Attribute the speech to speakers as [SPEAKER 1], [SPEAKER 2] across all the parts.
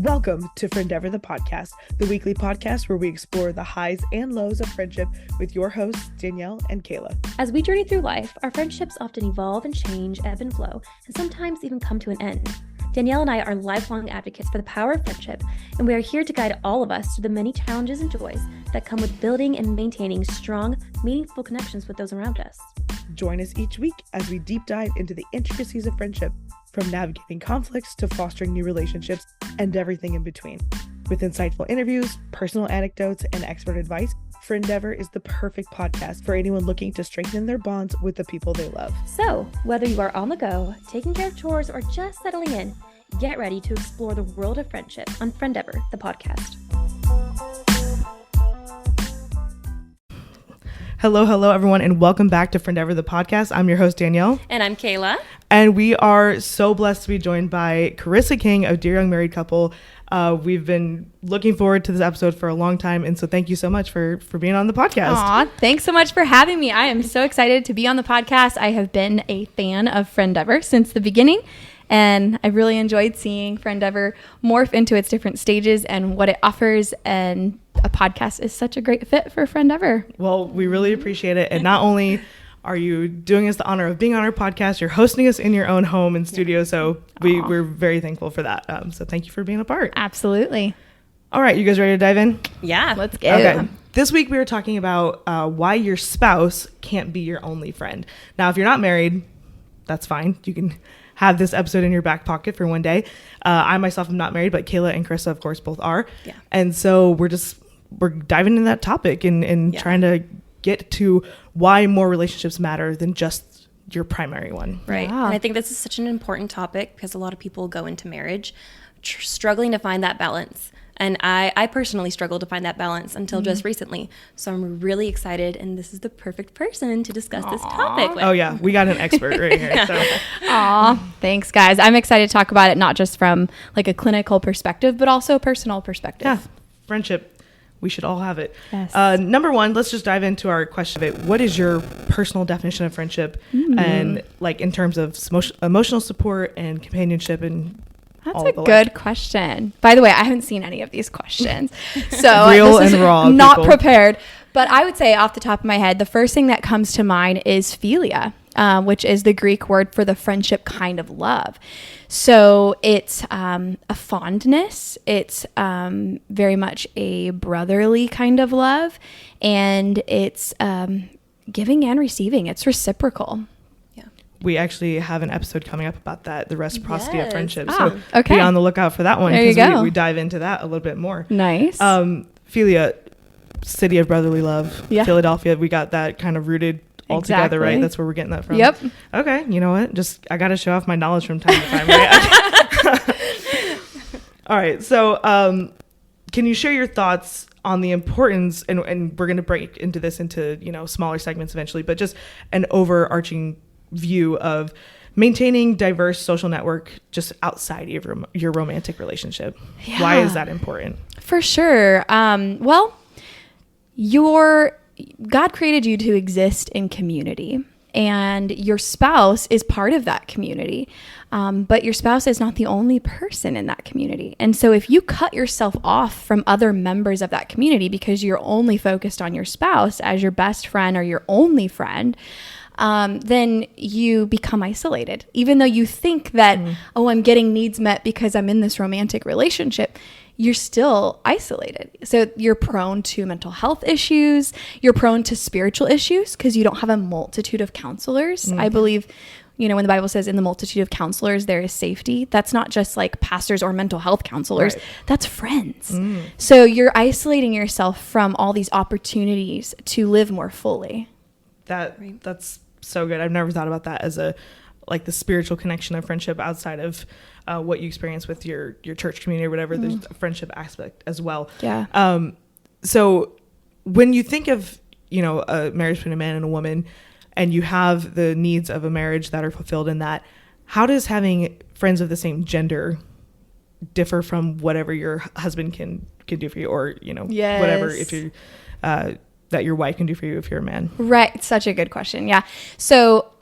[SPEAKER 1] Welcome to Friendeavor, the podcast, the weekly podcast where we explore the highs and lows of friendship with your hosts, Danielle and Kayla.
[SPEAKER 2] As we journey through life, our friendships often evolve and change, ebb and flow, and sometimes even come to an end. Danielle and I are lifelong advocates for the power of friendship, and we are here to guide all of us through the many challenges and joys that come with building and maintaining strong, meaningful connections with those around us.
[SPEAKER 1] Join us each week as we deep dive into the intricacies of friendship, from navigating conflicts to fostering new relationships and everything in between. With insightful interviews, personal anecdotes, and expert advice, Friendeavor is the perfect podcast for anyone looking to strengthen their bonds with the people they love.
[SPEAKER 2] So, whether you are on the go, taking care of chores, or just settling in, get ready to explore the world of friendship on Friendeavor, the podcast.
[SPEAKER 1] Hello, everyone, and welcome back to Friendeavor, the podcast. I'm your host, Danielle.
[SPEAKER 2] And I'm Kayla.
[SPEAKER 1] And we are so blessed to be joined by Karissa King of Dear Young Married Couple. We've been looking forward to this episode for a long time, and so thank you so much for being on the podcast.
[SPEAKER 3] Aw, thanks so much for having me. I am so excited to be on the podcast. I have been a fan of Friendeavor since the beginning, and I really enjoyed seeing Friendeavor morph into its different stages and what it offers, and a podcast is such a great fit for Friendeavor.
[SPEAKER 1] Well, we really appreciate it, and not only are you doing us the honor of being on our podcast, you're hosting us in your own home and studio, so we're very thankful for that. So thank you for being a part.
[SPEAKER 3] Absolutely.
[SPEAKER 1] All right, you guys ready to dive in?
[SPEAKER 2] Yeah.
[SPEAKER 3] Let's go.
[SPEAKER 1] Okay. This week we were talking about why your spouse can't be your only friend. Now, if you're not married, that's fine. You can have this episode in your back pocket for one day. I myself am not married, but Kayla and Karissa, of course, both are.
[SPEAKER 2] Yeah.
[SPEAKER 1] And so we're diving into that topic and trying to get to why more relationships matter than just your primary one.
[SPEAKER 2] Right.
[SPEAKER 3] Wow.
[SPEAKER 2] And I think this is such an important topic because a lot of people go into marriage struggling to find that balance. And I personally struggled to find that balance until just recently. So I'm really excited, and this is the perfect person to discuss this topic with.
[SPEAKER 1] Oh, yeah. We got an expert right here. So.
[SPEAKER 3] Aw, thanks, guys. I'm excited to talk about it, not just from like a clinical perspective, but also a personal perspective.
[SPEAKER 1] Yeah. Friendship. We should all have it.
[SPEAKER 3] Yes.
[SPEAKER 1] Number one, let's just dive into our question of it. What is your personal definition of friendship? And like in terms of emotional support and companionship and
[SPEAKER 3] That's
[SPEAKER 1] all
[SPEAKER 3] a
[SPEAKER 1] the
[SPEAKER 3] good
[SPEAKER 1] like.
[SPEAKER 3] question. By the way, I haven't seen any of these questions. So
[SPEAKER 1] Real
[SPEAKER 3] this is
[SPEAKER 1] and raw,
[SPEAKER 3] not
[SPEAKER 1] people.
[SPEAKER 3] prepared. But I would say off the top of my head, the first thing that comes to mind is philia, which is the Greek word for the friendship kind of love. So it's a fondness. It's very much a brotherly kind of love. And it's giving and receiving. It's reciprocal.
[SPEAKER 1] We actually have an episode coming up about that, the reciprocity of
[SPEAKER 2] Yes.
[SPEAKER 1] friendship.
[SPEAKER 3] Ah,
[SPEAKER 1] So
[SPEAKER 3] okay.
[SPEAKER 1] be on the lookout for that one.
[SPEAKER 3] There you go.
[SPEAKER 1] We dive into that a little bit more.
[SPEAKER 3] Nice.
[SPEAKER 1] Philia, city of brotherly love.
[SPEAKER 3] Yeah.
[SPEAKER 1] Philadelphia, we got that kind of rooted all together, right?
[SPEAKER 3] Exactly.
[SPEAKER 1] That's where we're getting that from.
[SPEAKER 3] Yep.
[SPEAKER 1] Okay, you know what? I got to show off my knowledge from time to time, right? All right, so can you share your thoughts on the importance, and we're going to break into this into, smaller segments eventually, but just an overarching view of maintaining diverse social network just outside of your romantic relationship.
[SPEAKER 3] Yeah.
[SPEAKER 1] Why is that important?
[SPEAKER 3] For sure. Well, God created you to exist in community, and your spouse is part of that community. But your spouse is not the only person in that community. And so if you cut yourself off from other members of that community because you're only focused on your spouse as your best friend or your only friend, then you become isolated. Even though you think that, I'm getting needs met because I'm in this romantic relationship, you're still isolated. So you're prone to mental health issues. You're prone to spiritual issues because you don't have a multitude of counselors. I believe, when the Bible says in the multitude of counselors, there is safety. That's not just like pastors or mental health counselors.
[SPEAKER 1] Right.
[SPEAKER 3] That's friends. So you're isolating yourself from all these opportunities to live more fully.
[SPEAKER 1] That's so good. I've never thought about that as the spiritual connection of friendship outside of what you experience with your church community or whatever. There's a friendship aspect as well.
[SPEAKER 3] Yeah.
[SPEAKER 1] So when you think of, a marriage between a man and a woman, and you have the needs of a marriage that are fulfilled in that, how does having friends of the same gender differ from whatever your husband can do for you, or,
[SPEAKER 3] Yes.
[SPEAKER 1] whatever, if you that your wife can do for you if you're a man?
[SPEAKER 3] Right. Such a good question. Yeah. So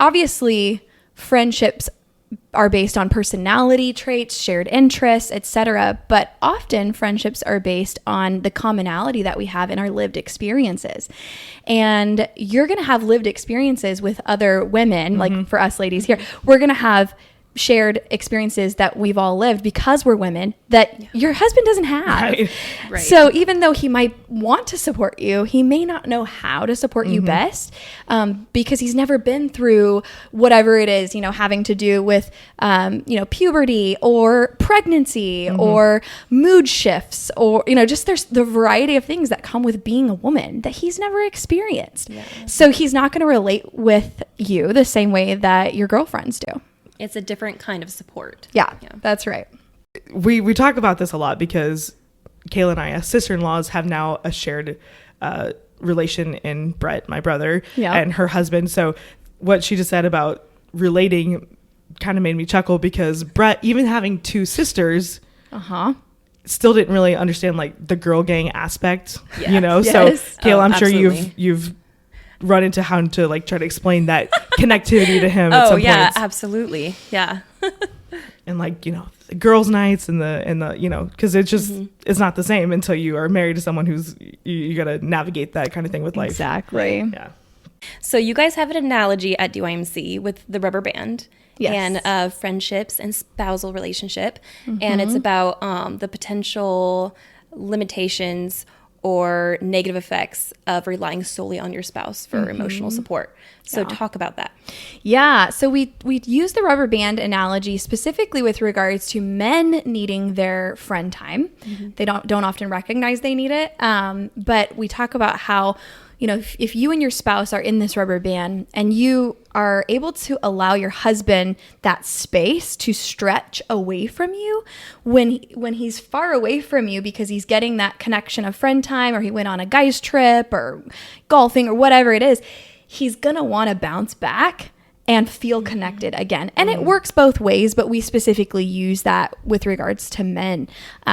[SPEAKER 3] obviously friendships are based on personality traits, shared interests, etc. But often friendships are based on the commonality that we have in our lived experiences. And you're going to have lived experiences with other women, like for us ladies here, we're going to have shared experiences that we've all lived because we're women that your husband doesn't have.
[SPEAKER 2] Right.
[SPEAKER 3] So even though he might want to support you, he may not know how to support you best, because he's never been through whatever it is, having to do with, puberty or pregnancy or mood shifts or, just there's the variety of things that come with being a woman that he's never experienced. Yeah. So he's not going to relate with you the same way that your girlfriends do.
[SPEAKER 2] It's a different kind of support.
[SPEAKER 3] Yeah, that's right.
[SPEAKER 1] We talk about this a lot because Kayla and I, as sister-in-laws, have now a shared relation in Brett, my brother, and her husband. So what she just said about relating kind of made me chuckle because Brett, even having two sisters, still didn't really understand like the girl gang aspect, So Kayla, I'm sure you've run into how to like try to explain that connectivity to him at some points.
[SPEAKER 2] Absolutely. Yeah.
[SPEAKER 1] And like, the girls' nights and the because it's just it's not the same until you are married to someone who's you got to navigate that kind of thing with life.
[SPEAKER 3] Exactly.
[SPEAKER 1] Yeah.
[SPEAKER 2] So you guys have an analogy at DYMC with the rubber band.
[SPEAKER 3] Yes.
[SPEAKER 2] And friendships and spousal relationship. And it's about the potential limitations or negative effects of relying solely on your spouse for emotional support. So talk about that.
[SPEAKER 3] Yeah. So we use the rubber band analogy specifically with regards to men needing their friend time. They don't often recognize they need it. But we talk about how, if you and your spouse are in this rubber band and you are able to allow your husband that space to stretch away from you when he's far away from you because he's getting that connection of friend time or he went on a guy's trip or golfing or whatever it is, he's going to want to bounce back and feel connected again. And it works both ways, but we specifically use that with regards to men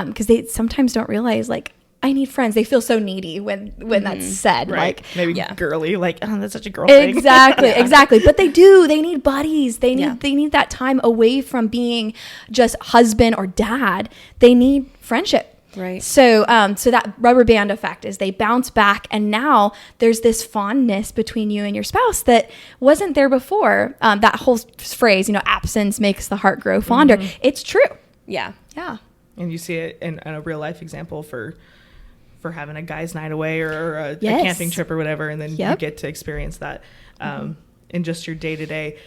[SPEAKER 3] because they sometimes don't realize like, I need friends. They feel so needy when that's said.
[SPEAKER 1] Right.
[SPEAKER 3] Like
[SPEAKER 1] maybe girly, like, oh, that's such a girl thing.
[SPEAKER 3] Exactly. But they do. They need buddies. They need that time away from being just husband or dad. They need friendship.
[SPEAKER 2] Right.
[SPEAKER 3] So that rubber band effect is they bounce back, and now there's this fondness between you and your spouse that wasn't there before. That whole phrase, absence makes the heart grow fonder. It's true.
[SPEAKER 2] Yeah.
[SPEAKER 3] Yeah.
[SPEAKER 1] And you see it in a real life example for having a guy's night away or a camping trip or whatever, and then you get to experience that in just your day-to-day.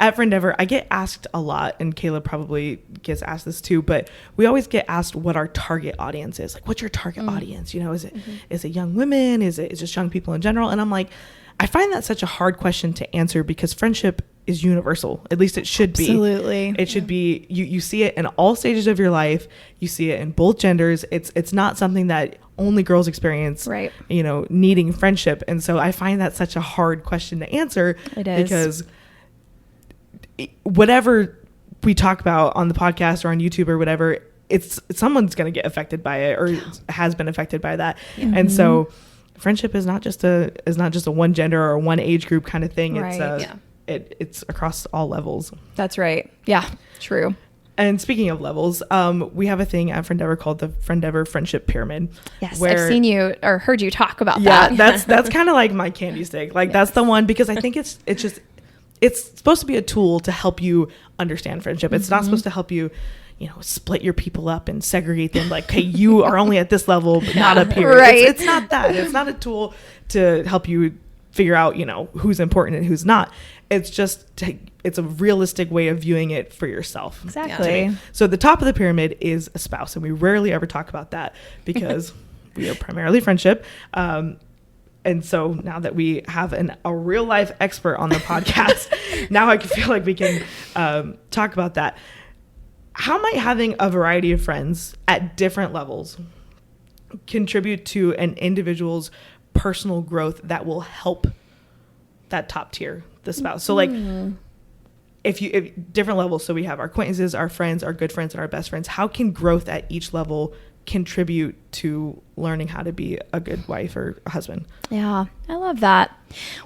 [SPEAKER 1] At Friendeavor, I get asked a lot, and Kayla probably gets asked this too, but we always get asked what our target audience is. Like, what's your target audience? Is it young women? Is it just young people in general? And I'm like, I find that such a hard question to answer because friendship is universal. At least it should be.
[SPEAKER 3] Absolutely.
[SPEAKER 1] It should be. You see it in all stages of your life. You see it in both genders. It's not something that only girls experience,
[SPEAKER 3] right?
[SPEAKER 1] Needing friendship. And so I find that such a hard question to answer.
[SPEAKER 3] It is.
[SPEAKER 1] Because whatever we talk about on the podcast or on YouTube or whatever, it's someone's going to get affected by it or has been affected by that. And so friendship is not just a one gender or one age group kind of thing.
[SPEAKER 3] Right.
[SPEAKER 1] It's across all levels.
[SPEAKER 3] That's right. Yeah, true.
[SPEAKER 1] And speaking of levels, we have a thing at Friendeavor called the Friendeavor Friendship Pyramid.
[SPEAKER 3] Yes, I've seen you or heard you talk about
[SPEAKER 1] that.
[SPEAKER 3] Yeah,
[SPEAKER 1] that's kind of like my candy stick. Like that's the one because I think it's supposed to be a tool to help you understand friendship. It's not supposed to help you, split your people up and segregate them. Like, hey, you are only at this level, but not up here.
[SPEAKER 3] Right.
[SPEAKER 1] It's not that. It's not a tool to help you figure out, who's important and who's not. It's just it's a realistic way of viewing it for yourself.
[SPEAKER 3] Exactly.
[SPEAKER 1] So the top of the pyramid is a spouse, and we rarely ever talk about that because we are primarily friendship. And so now that we have a real life expert on the podcast, now I feel like we can talk about that. How might having a variety of friends at different levels contribute to an individual's personal growth that will help that top tier, the spouse? So like if different levels, so we have our acquaintances, our friends, our good friends, and our best friends, how can growth at each level contribute to learning how to be a good wife or a husband?
[SPEAKER 3] Yeah, I love that.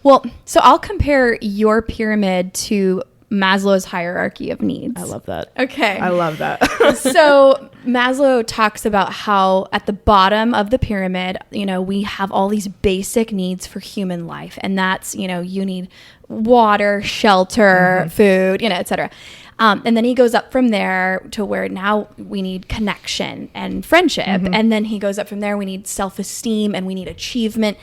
[SPEAKER 3] Well, so I'll compare your pyramid to Maslow's hierarchy of needs.
[SPEAKER 1] I love that.
[SPEAKER 3] Okay.
[SPEAKER 1] I love that.
[SPEAKER 3] So Maslow talks about how at the bottom of the pyramid, we have all these basic needs for human life. And that's, you need water, shelter, food, et cetera. And then he goes up from there to where now we need connection and friendship. And then he goes up from there, we need self-esteem and we need achievement.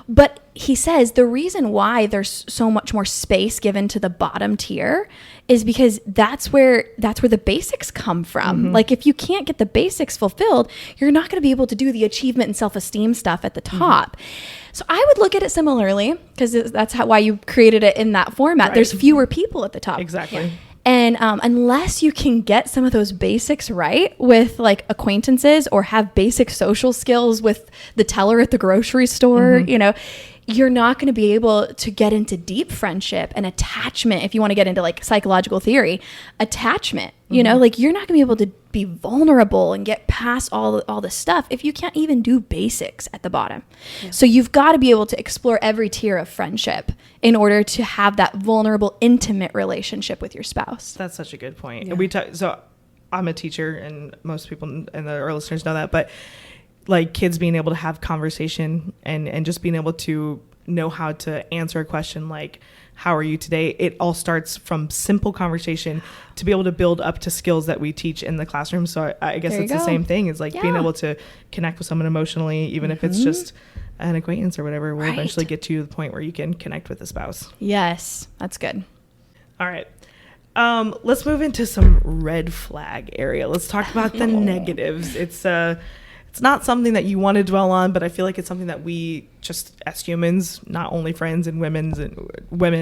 [SPEAKER 3] But he says the reason why there's so much more space given to the bottom tier is because that's where the basics come from. Like if you can't get the basics fulfilled, you're not going to be able to do the achievement and self-esteem stuff at the top. So I would look at it similarly, because that's why you created it in that format.
[SPEAKER 1] Right.
[SPEAKER 3] There's fewer people at the top.
[SPEAKER 1] Exactly.
[SPEAKER 3] And unless you can get some of those basics right with like acquaintances or have basic social skills with the teller at the grocery store, you're not going to be able to get into deep friendship and attachment. If you want to get into like psychological theory, attachment, like you're not going to be able to be vulnerable and get past all this stuff if you can't even do basics at the bottom. Yeah. So you've got to be able to explore every tier of friendship in order to have that vulnerable, intimate relationship with your spouse.
[SPEAKER 1] That's such a good point.
[SPEAKER 2] Yeah.
[SPEAKER 1] So I'm a teacher, and most people and our listeners know that, but like kids being able to have conversation and just being able to know how to answer a question like, how are you today? It all starts from simple conversation to be able to build up to skills that we teach in the classroom. So I guess it's the same thing. It's like being able to connect with someone emotionally, even if it's just an acquaintance or whatever, will eventually get to the point where you can connect with a spouse.
[SPEAKER 3] Yes, that's good.
[SPEAKER 1] All right. Let's move into some red flag area. Let's talk about the negatives. It's not something that you want to dwell on, but I feel like it's something that we just as humans, not only friends and women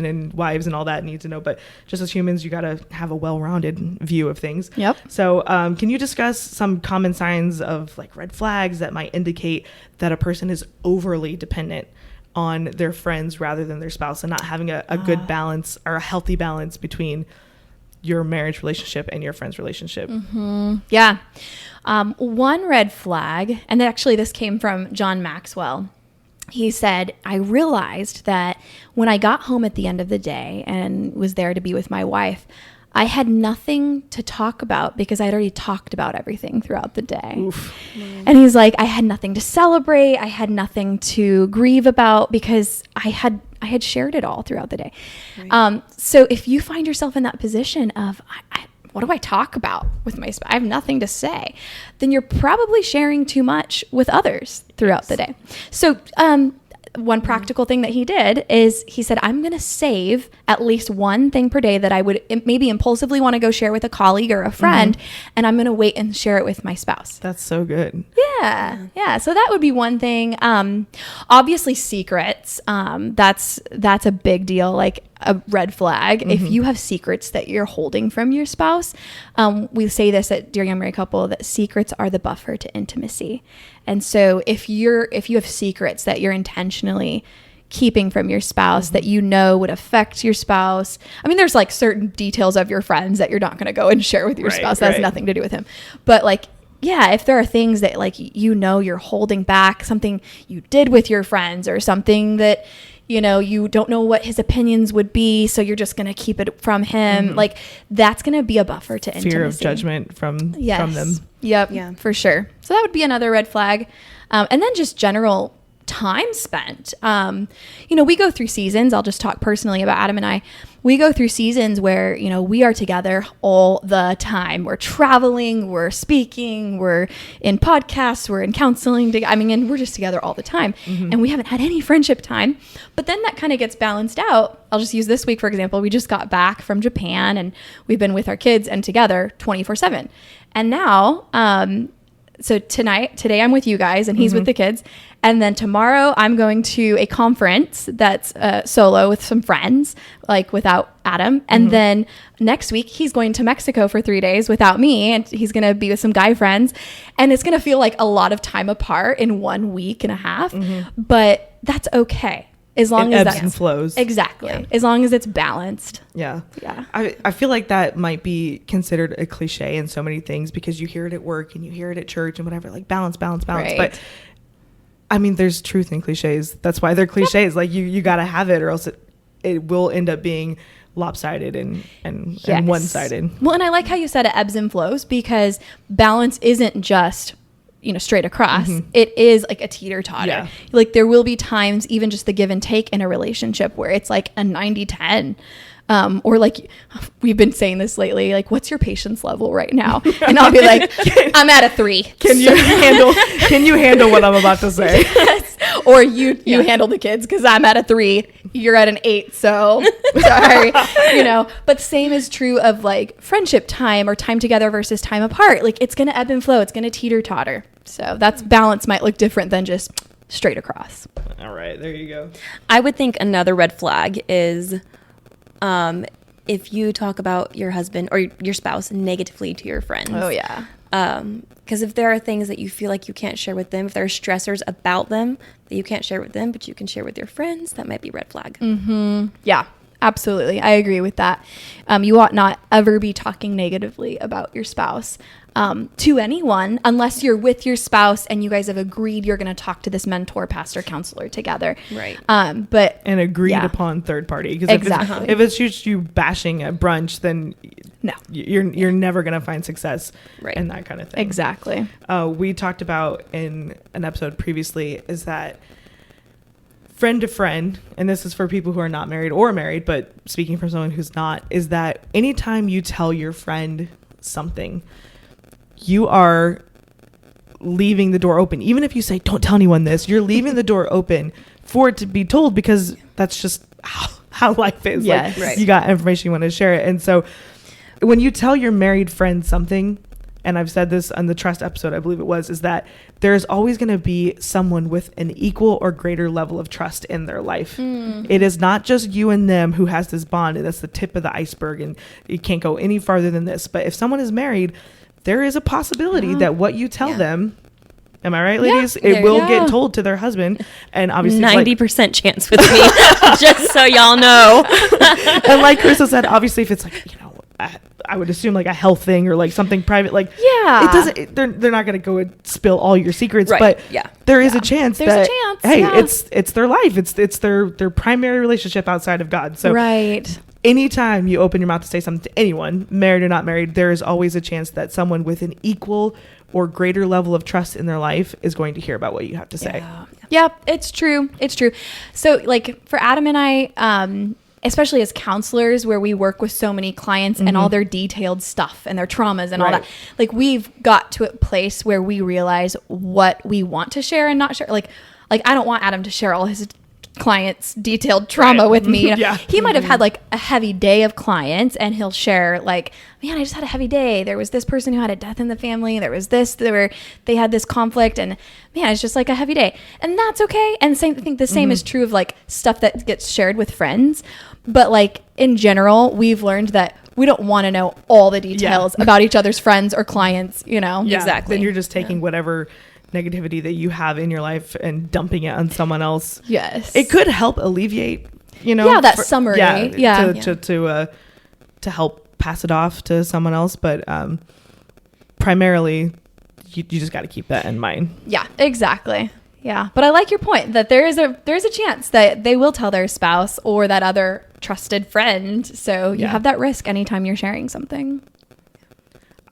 [SPEAKER 1] and wives and all that need to know, but just as humans, you got to have a well-rounded view of things.
[SPEAKER 3] Yep.
[SPEAKER 1] So can you discuss some common signs of like red flags that might indicate that a person is overly dependent on their friends rather than their spouse and not having a good balance or a healthy balance between your marriage relationship and your friend's relationship?
[SPEAKER 3] Yeah. One red flag, and actually this came from John Maxwell. He said, I realized that when I got home at the end of the day and was there to be with my wife, I had nothing to talk about because I'd already talked about everything throughout the day.
[SPEAKER 1] Oof.
[SPEAKER 3] And he's like, I had nothing to celebrate. I had nothing to grieve about because I had shared it all throughout the day. Right. So if you find yourself in that position of, what do I talk about with my spouse? I have nothing to say. Then you're probably sharing too much with others throughout the day. So one practical thing that he did is he said, I'm going to save at least one thing per day that I would maybe impulsively want to go share with a colleague or a friend, and I'm going to wait and share it with my spouse.
[SPEAKER 1] That's so good.
[SPEAKER 3] Yeah. So that would be one thing. Obviously secrets. That's a big deal. Like a red flag. If you have secrets that you're holding from your spouse, we say this at Dear Young Married Couple, that secrets are the buffer to intimacy. And so if you have secrets that you're intentionally keeping from your spouse that would affect your spouse. I mean, there's like certain details of your friends that you're not going to go and share with your spouse. That has nothing to do with him. But like, yeah, if there are things that like, you're holding back, something you did with your friends or something that, you don't know what his opinions would be, so you're just going to keep it from him. Like that's going to be a buffer to intimacy.
[SPEAKER 1] Fear of judgment from them.
[SPEAKER 3] Yep. Yeah, for sure. So that would be another red flag. And then just general time spent. We go through seasons. I'll just talk personally about Adam and I. We go through seasons where, we are together all the time. We're traveling, we're speaking, we're in podcasts, we're in counseling. And we're just together all the time. And we haven't had any friendship time. But then that kind of gets balanced out. I'll just use this week, for example. We just got back from Japan and we've been with our kids and together 24/7. And now, so today I'm with you guys and he's with the kids. And then tomorrow I'm going to a conference that's solo with some friends, like without Adam. And then next week he's going to Mexico for 3 days without me. And he's going to be with some guy friends. And it's going to feel like a lot of time apart in 1 week and a half. But that's okay. As long as
[SPEAKER 1] ebbs and flows.
[SPEAKER 3] Exactly. Yeah. As long as it's balanced.
[SPEAKER 1] Yeah.
[SPEAKER 3] Yeah.
[SPEAKER 1] I feel like that might be considered a cliche in so many things because you hear it at work and you hear it at church and whatever, like balance. Right. But I mean, there's truth in cliches. That's why they're cliches. Like you got to have it or else it will end up being lopsided and
[SPEAKER 3] Yes.
[SPEAKER 1] one-sided.
[SPEAKER 3] Well, and I like how you said it ebbs and flows, because balance isn't just, straight across. It is like a teeter-totter.
[SPEAKER 1] Yeah.
[SPEAKER 3] Like there will be times, even just the give and take in a relationship, where it's like a 90-10. Or like we've been saying this lately, like, what's your patience level right now? And I'll be like, I'm at a 3.
[SPEAKER 1] Can you handle what I'm about to say?
[SPEAKER 3] Yes. Or you handle the kids, because I'm at a 3, you're at an 8, so sorry. But same is true of like friendship time or time together versus time apart. Like it's gonna ebb and flow, it's gonna teeter totter. So that's balance might look different than just straight across.
[SPEAKER 1] All right, there you go.
[SPEAKER 2] I would think another red flag is if you talk about your husband or your spouse negatively to your friends.
[SPEAKER 3] Oh yeah.
[SPEAKER 2] Because if there are things that you feel like you can't share with them, if there are stressors about them that you can't share with them, but you can share with your friends, that might be a red flag.
[SPEAKER 3] Yeah, absolutely. I agree with that. You ought not ever be talking negatively about your spouse to anyone, unless you're with your spouse and you guys have agreed you're going to talk to this mentor, pastor, counselor together.
[SPEAKER 2] Right.
[SPEAKER 3] But
[SPEAKER 1] And agreed upon third party. Because
[SPEAKER 3] Exactly.
[SPEAKER 1] if it's just you bashing at brunch, then
[SPEAKER 3] no,
[SPEAKER 1] you're never going to find success
[SPEAKER 2] Right.
[SPEAKER 1] in that kind of thing.
[SPEAKER 3] exactly.
[SPEAKER 1] We talked about in an episode previously is that friend to friend, and this is for people who are not married or married, but speaking from someone who's not, is that anytime you tell your friend something, you are leaving the door open. Even if you say, don't tell anyone this, you're leaving the door open for it to be told, because that's just how life is.
[SPEAKER 3] Yes.
[SPEAKER 1] Like,
[SPEAKER 2] Right.
[SPEAKER 1] you got information, you want to share it. And so when you tell your married friend something, and I've said this on the trust episode, I believe it was, is that there's always going to be someone with an equal or greater level of trust in their life. It is not just you and them who has this bond, and that's the tip of the iceberg, and you can't go any farther than this. But if someone is married, there is a possibility that what you tell them, am I right, ladies? It will get told to their husband, and obviously
[SPEAKER 2] 90% chance with me, just so y'all know.
[SPEAKER 1] and like Karissa said, obviously if it's like, I would assume like a health thing or like something private, like it doesn't, they're not going to go and spill all your secrets,
[SPEAKER 2] Right.
[SPEAKER 1] but
[SPEAKER 2] Yeah.
[SPEAKER 1] there is a chance
[SPEAKER 3] There's a
[SPEAKER 1] that,
[SPEAKER 3] chance,
[SPEAKER 1] hey,
[SPEAKER 3] yeah.
[SPEAKER 1] it's their life. It's their primary relationship outside of God. So
[SPEAKER 3] Right.
[SPEAKER 1] anytime you open your mouth to say something to anyone, married or not married, there is always a chance that someone with an equal or greater level of trust in their life is going to hear about what you have to say.
[SPEAKER 3] Yep, it's true. It's true. So like for Adam and I, especially as counselors, where we work with so many clients and all their detailed stuff and their traumas and all
[SPEAKER 1] Right.
[SPEAKER 3] that, like we've got to a place where we realize what we want to share and not share. Like I don't want Adam to share all his clients' detailed trauma with me.
[SPEAKER 1] Yeah.
[SPEAKER 3] He might have had like a heavy day of clients, and he'll share like, man, I just had a heavy day. There was this person who had a death in the family. There was this, they had this conflict, and man, it's just like a heavy day, and that's okay. And I think the same is true of like stuff that gets shared with friends. But like in general, we've learned that we don't want to know all the details about each other's friends or clients,
[SPEAKER 1] Yeah,
[SPEAKER 2] Exactly.
[SPEAKER 1] Then you're just taking whatever negativity that you have in your life and dumping it on someone else.
[SPEAKER 3] Yes.
[SPEAKER 1] It could help alleviate,
[SPEAKER 3] that summary.
[SPEAKER 1] To help pass it off to someone else, but primarily you just got to keep that in mind.
[SPEAKER 3] Yeah, exactly. Yeah. But I like your point that there's a chance that they will tell their spouse or that other trusted friend. So you have that risk anytime you're sharing something.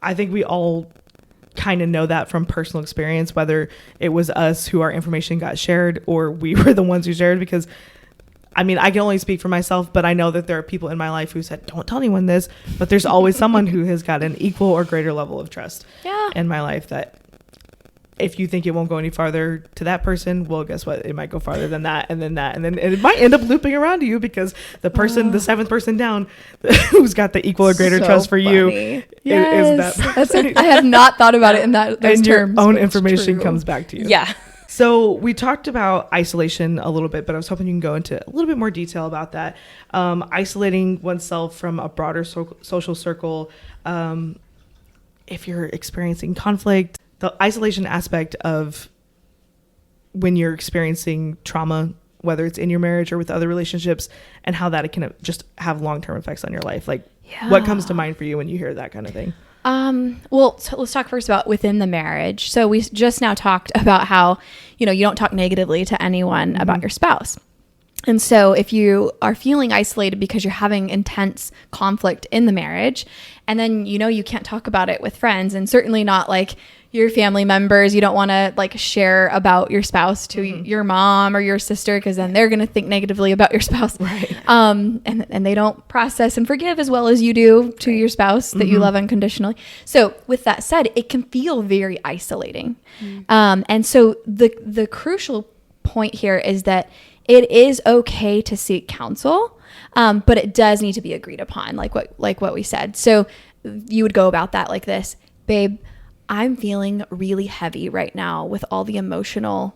[SPEAKER 1] I think we all kind of know that from personal experience, whether it was us who our information got shared or we were the ones who shared, because I mean, I can only speak for myself, but I know that there are people in my life who said, don't tell anyone this, but there's always someone who has got an equal or greater level of trust in my life, that if you think it won't go any farther to that person, well, guess what? It might go farther than that, and then that, and then it might end up looping around to you, because the person, the seventh person down, who's got the equal or greater trust for you, is that person.
[SPEAKER 3] I have not thought about it in those
[SPEAKER 1] and
[SPEAKER 3] terms.
[SPEAKER 1] your own
[SPEAKER 3] but it's
[SPEAKER 1] information
[SPEAKER 3] true.
[SPEAKER 1] comes back to you.
[SPEAKER 2] Yeah.
[SPEAKER 1] So we talked about isolation a little bit, but I was hoping you can go into a little bit more detail about that. Isolating oneself from a broader social circle. If you're experiencing conflict, the isolation aspect of when you're experiencing trauma, whether it's in your marriage or with other relationships, and how that can just have long-term effects on your life. Like, what comes to mind for you when you hear that kind of thing?
[SPEAKER 3] Well, so let's talk first about within the marriage. So we just now talked about how, you don't talk negatively to anyone about your spouse. And so if you are feeling isolated because you're having intense conflict in the marriage, and then you can't talk about it with friends, and certainly not like your family members, you don't want to like share about your spouse to your mom or your sister, because then they're going to think negatively about your spouse.
[SPEAKER 1] Right.
[SPEAKER 3] And they don't process and forgive as well as you do to your spouse that you love unconditionally. So with that said, it can feel very isolating. And so the crucial point here is that it is okay to seek counsel, but it does need to be agreed upon, like what we said. So you would go about that like this: babe, I'm feeling really heavy right now with all the emotional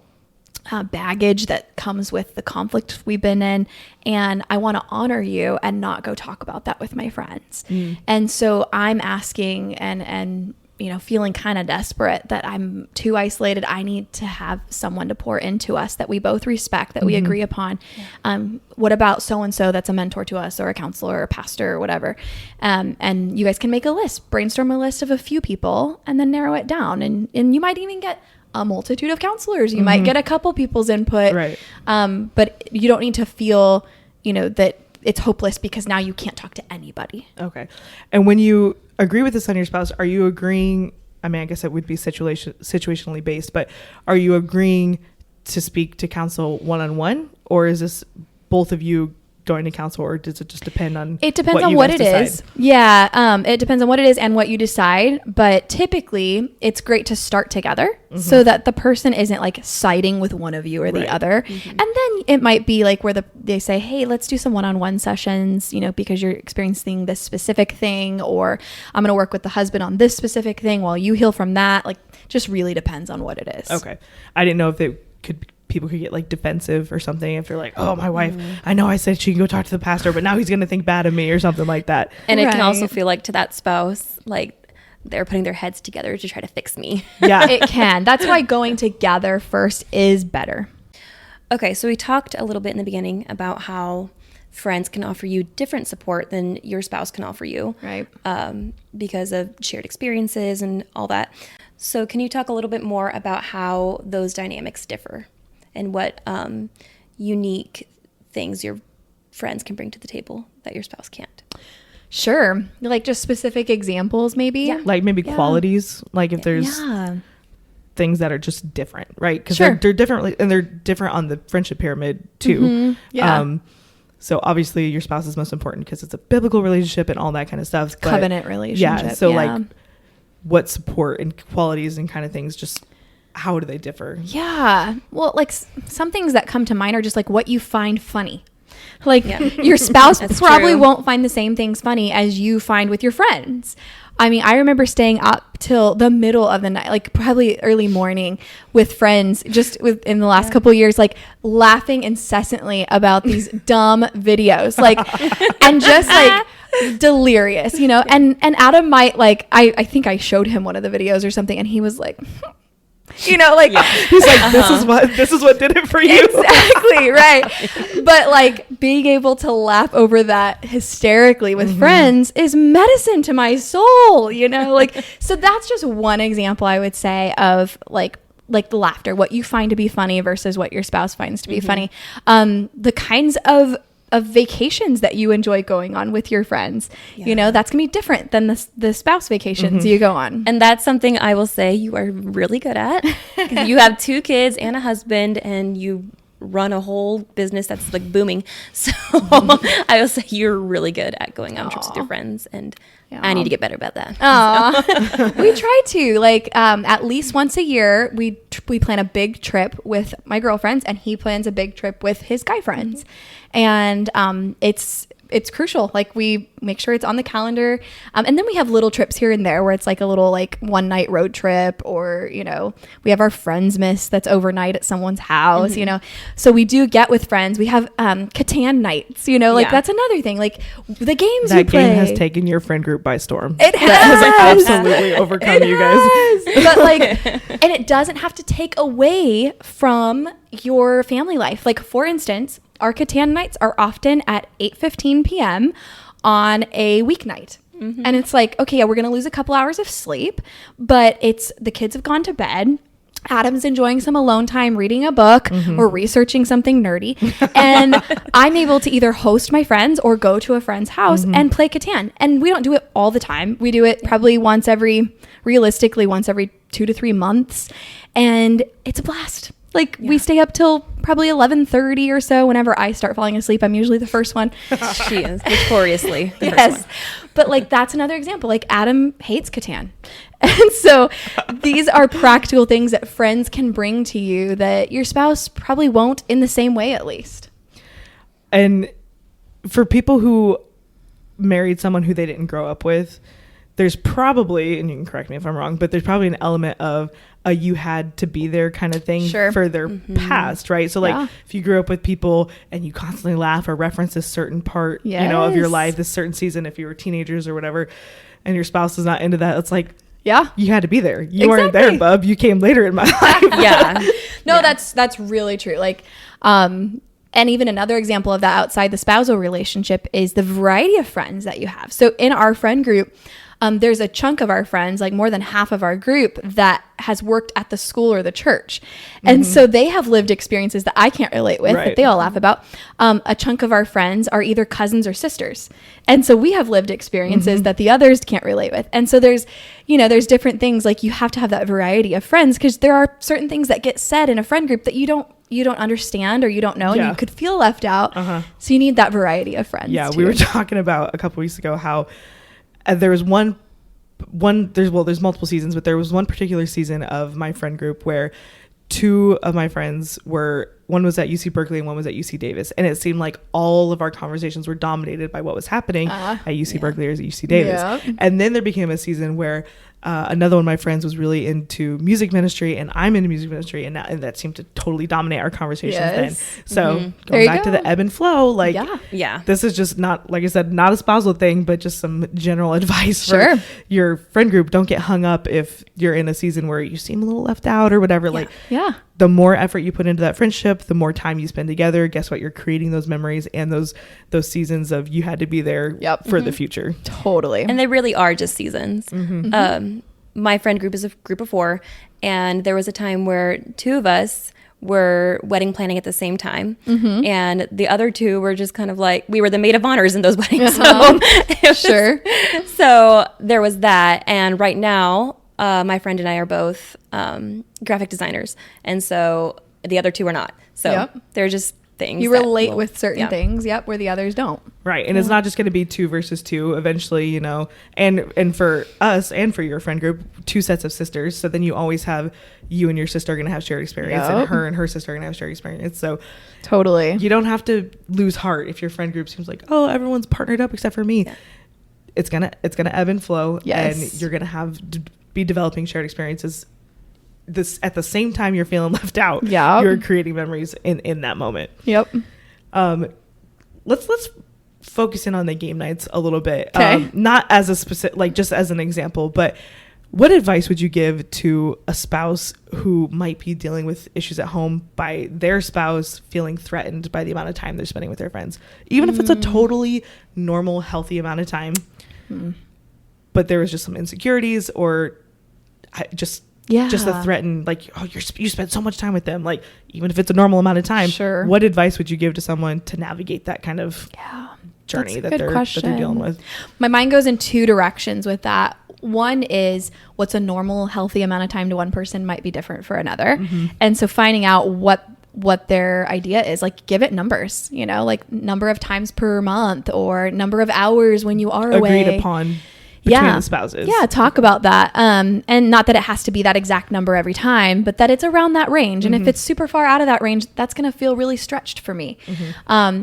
[SPEAKER 3] baggage that comes with the conflict we've been in, and I want to honor you and not go talk about that with my friends. And so I'm asking and feeling kind of desperate that I'm too isolated. I need to have someone to pour into us that we both respect, that we agree upon. What about so-and-so that's a mentor to us, or a counselor or a pastor or whatever? And you guys can make a list, brainstorm a list of a few people, and then narrow it down. And you might even get a multitude of counselors. You might get a couple people's input.
[SPEAKER 1] Right.
[SPEAKER 3] But you don't need to feel, that it's hopeless because now you can't talk to anybody.
[SPEAKER 1] Okay. And when you agree with this on your spouse, are you agreeing, I mean, I guess it would be situationally based, but are you agreeing to speak to counsel one-on-one, or is this both of you going to counsel, or does it just depend on
[SPEAKER 3] it depends on what it is? Yeah. It depends on what it is and what you decide, but typically it's great to start together so that the person isn't like siding with one of you or the other. And then it might be like where they say, hey, let's do some one-on-one sessions, because you're experiencing this specific thing, or I'm going to work with the husband on this specific thing while you heal from that. Like, just really depends on what it is.
[SPEAKER 1] Okay. I didn't know if people could get like defensive or something if they're like, oh, my wife, I know I said she can go talk to the pastor, but now he's going to think bad of me or something like that.
[SPEAKER 2] And it can also feel like to that spouse, like they're putting their heads together to try to fix me.
[SPEAKER 1] Yeah,
[SPEAKER 3] it can. That's why going together first is better.
[SPEAKER 2] Okay. So we talked a little bit in the beginning about how friends can offer you different support than your spouse can offer you.
[SPEAKER 3] Right.
[SPEAKER 2] Because of shared experiences and all that. So can you talk a little bit more about how those dynamics differ? And what unique things your friends can bring to the table that your spouse can't?
[SPEAKER 3] Sure. Like just specific examples, maybe?
[SPEAKER 2] Yeah.
[SPEAKER 1] Like maybe qualities, like if there's things that are just different, right? Because they're different, and they're different on the friendship pyramid too.
[SPEAKER 3] Yeah.
[SPEAKER 1] So obviously your spouse is most important because it's a biblical relationship and all that kind of stuff. But
[SPEAKER 3] covenant relationship.
[SPEAKER 1] Yeah. So like what support and qualities and kind of things, just how do they differ?
[SPEAKER 3] Yeah. Well, like some things that come to mind are just like what you find funny. Like your spouse probably won't find the same things funny as you find with your friends. I mean, I remember staying up till the middle of the night, like probably early morning with friends just in the last couple of years, like laughing incessantly about these dumb videos, like, and just like delirious, and Adam might like, I think I showed him one of the videos or something, and he was like, he's like, this is what did it for you. Exactly. Right. But like being able to laugh over that hysterically with friends is medicine to my soul, like, so that's just one example I would say of like the laughter, what you find to be funny versus what your spouse finds to be funny. The kinds of vacations that you enjoy going on with your friends, that's gonna be different than the spouse vacations you go on.
[SPEAKER 2] And that's something I will say you are really good at. You have 2 kids and a husband, and you run a whole business that's like booming. So I will say you're really good at going on trips with your friends, and I need to get better about that.
[SPEAKER 3] We try to at least once a year we plan a big trip with my girlfriends, and he plans a big trip with his guy friends. And it's crucial. Like we make sure it's on the calendar. And then we have little trips here and there where it's like a little like one night road trip, or, we have our friends miss that's overnight at someone's house, so we do get with friends. We have Catan nights, that's another thing. Like the games
[SPEAKER 1] that
[SPEAKER 3] you play.
[SPEAKER 1] game has taken your friend group by storm.
[SPEAKER 3] It has.
[SPEAKER 1] That has absolutely overcome you guys.
[SPEAKER 3] But and it doesn't have to take away from your family life. Like for instance, our Catan nights are often at 8:15 p.m. on a weeknight. And it's like, okay, we're going to lose a couple hours of sleep, but the kids have gone to bed. Adam's enjoying some alone time, reading a book or researching something nerdy. And I'm able to either host my friends or go to a friend's house and play Catan. And we don't do it all the time. We do it probably realistically once every 2 to 3 months. And it's a blast. Like we stay up till probably 11:30 or so. Whenever I start falling asleep, I'm usually the first one.
[SPEAKER 2] She is notoriously the
[SPEAKER 3] yes.
[SPEAKER 2] first one.
[SPEAKER 3] But like that's another example. Like Adam hates Catan. And so these are practical things that friends can bring to you that your spouse probably won't, in the same way at least.
[SPEAKER 1] And for people who married someone who they didn't grow up with, there's probably, and you can correct me if I'm wrong, but there's probably an element of a you had to be there kind of thing for their past, right? So like if you grew up with people and you constantly laugh or reference this certain part, you know, of your life, this certain season, if you were teenagers or whatever, and your spouse is not into that, it's like, you had to be there. You weren't there, bub. You came later in my life.
[SPEAKER 3] No, that's really true. Like, and even another example of that outside the spousal relationship is the variety of friends that you have. So in our friend group, there's a chunk of our friends, like more than half of our group, that has worked at the school or the church. And so they have lived experiences that I can't relate with, that they all laugh about. A chunk of our friends are either cousins or sisters. And so we have lived experiences that the others can't relate with. And so there's different things. Like you have to have that variety of friends, because there are certain things that get said in a friend group that you don't understand or you don't know, and you could feel left out. So you need that variety of friends.
[SPEAKER 1] Yeah,
[SPEAKER 3] too.
[SPEAKER 1] we were talking about a couple weeks ago how there was there's multiple seasons, but there was one particular season of my friend group where 2 of my friends one was at UC Berkeley and one was at UC Davis, and it seemed like all of our conversations were dominated by what was happening at UC Berkeley or at UC Davis. And then there became a season where another one of my friends was really into music ministry, and I'm into music ministry, and that seemed to totally dominate our conversations then. So going back to the ebb and flow, like this is just not, like I said, not a spousal thing, but just some general advice for your friend group. Don't get hung up if you're in a season where you seem a little left out or whatever. The more effort you put into that friendship, the more time you spend together, guess what? You're creating those memories and those seasons of you had to be there for the future.
[SPEAKER 3] Totally.
[SPEAKER 2] And they really are just seasons. My friend group is a group of 4, and there was a time where 2 of us were wedding planning at the same time, and the other 2 were just kind of like, we were the maid of honors in those weddings. So there was that. And right now, my friend and I are both graphic designers, and so the other 2 are not. So they're just things
[SPEAKER 3] you relate with certain things, where the others don't.
[SPEAKER 1] Right. And it's not just going to be 2 versus 2 eventually, you know, and for us and for your friend group, 2 sets of sisters. So then you always have, you and your sister are going to have shared experience, and her sister are going to have shared experience. So
[SPEAKER 3] totally,
[SPEAKER 1] you don't have to lose heart if your friend group seems like, oh, everyone's partnered up except for me. It's gonna ebb and flow, and you're gonna have be developing shared experiences. This at the same time you're feeling left out. You're creating memories in that moment. Let's focus in on the game nights a little bit. Not as a specific, like just as an example, but what advice would you give to a spouse who might be dealing with issues at home by their spouse feeling threatened by the amount of time they're spending with their friends, even if it's a totally normal, healthy amount of time, but there was just some insecurities or just the threatened, like, oh, you spend so much time with them, like even if it's a normal amount of time. What advice would you give to someone to navigate that kind of journey that they're dealing with?
[SPEAKER 3] My mind goes in 2 directions with that. One is what's a normal, healthy amount of time to one person might be different for another. And so finding out what their idea is, like give it numbers, you know, like number of times per month or number of hours when you are
[SPEAKER 1] agreed upon between the spouses.
[SPEAKER 3] Talk about that. And not that it has to be that exact number every time, but that it's around that range. And if it's super far out of that range, that's going to feel really stretched for me.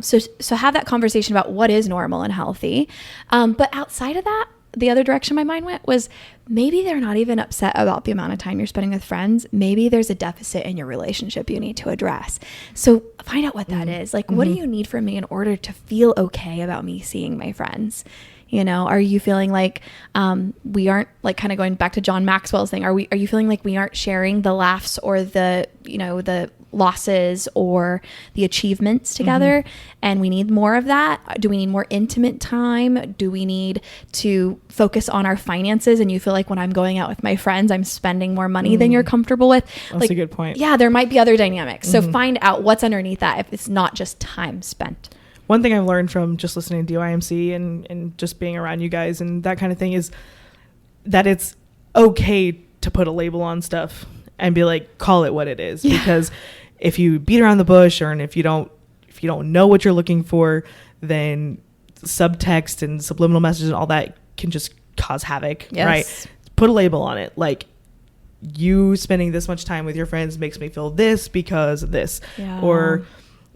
[SPEAKER 3] So have that conversation about what is normal and healthy. But outside of that, the other direction my mind went was maybe they're not even upset about the amount of time you're spending with friends. Maybe there's a deficit in your relationship you need to address. So find out what that is. Like, what do you need from me in order to feel okay about me seeing my friends? You know, are you feeling like we aren't, like, kind of going back to John Maxwell's thing? Are you feeling like we aren't sharing the laughs or the, you know, the losses or the achievements together. And we need more of that. Do we need more intimate time? Do we need to focus on our finances? And you feel like when I'm going out with my friends, I'm spending more money than you're comfortable with.
[SPEAKER 1] That's a good point.
[SPEAKER 3] Yeah, there might be other dynamics. So find out what's underneath that if it's not just time spent.
[SPEAKER 1] One thing I've learned from just listening to DYMC and just being around you guys and that kind of thing is that it's okay to put a label on stuff and be like, call it what it is. Yeah. Because if you beat around the bush or if you don't know what you're looking for, then subtext and subliminal messages and all that can just cause havoc, right? Put a label on it. Like, you spending this much time with your friends makes me feel this because of this, or